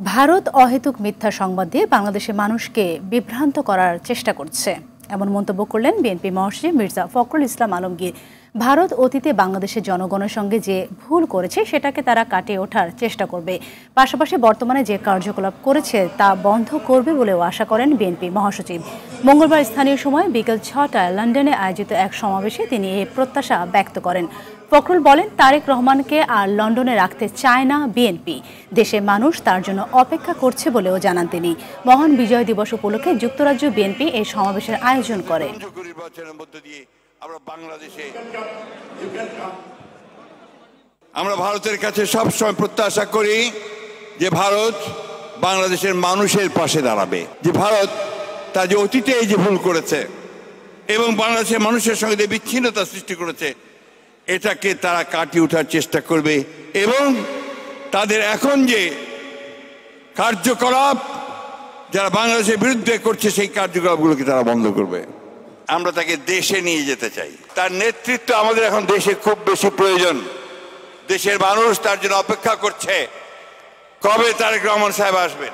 ভারত অহেতুক মিথ্যা সংবাদ দিয়ে বাংলাদেশের মানুষকে বিভ্রান্ত করার চেষ্টা করছে, এমন মন্তব্য করলেন বিএনপি মহাসচিব মির্জা ফখরুল ইসলাম আলমগীর। ভারত অতীতে বাংলাদেশের জনগণের সঙ্গে যে ভুল করেছে সেটাকে তারা কাটিয়ে ওঠার চেষ্টা করবে, পাশাপাশি বর্তমানে যে কার্যকলাপ করেছে তা বন্ধ করবে বলেও আশা করেন বিএনপি মহাসচিব। মঙ্গলবার স্থানীয় সময় বিকেল ৬টায় লন্ডনে আয়োজিত এক সমাবেশে তিনি এই প্রত্যাশা ব্যক্ত করেন। ফখরুল বলেন, তারেক রহমানকে আর লন্ডনে রাখতে চায় না বিএনপি, দেশের মানুষ তার জন্য অপেক্ষা করছে বলেও জানান তিনি। মহান বিজয় দিবস উপলক্ষে যুক্তরাজ্য বিএনপি এই সমাবেশের আয়োজন করে। আমরা ভারতের কাছে সবসময় প্রত্যাশা করি যে ভারত বাংলাদেশের মানুষের পাশে দাঁড়াবে, যে ভারত তার যে অতীতে এই যে ভুল করেছে এবং বাংলাদেশের মানুষের সঙ্গে যে বিচ্ছিন্নতা সৃষ্টি করেছে এটাকে তারা কাটিয়ে ওঠার চেষ্টা করবে এবং তাদের এখন যে কার্যকলাপ যারা বাংলাদেশের বিরুদ্ধে করছে সেই কার্যকলাপগুলোকে তারা বন্ধ করবে। আমরা তাকে দেশে নিয়ে যেতে চাই, তার নেতৃত্ব আমাদের এখন দেশে খুব বেশি প্রয়োজন। দেশের মানুষ তার জন্য অপেক্ষা করছে কবে তারেক রহমান সাহেব আসবেন।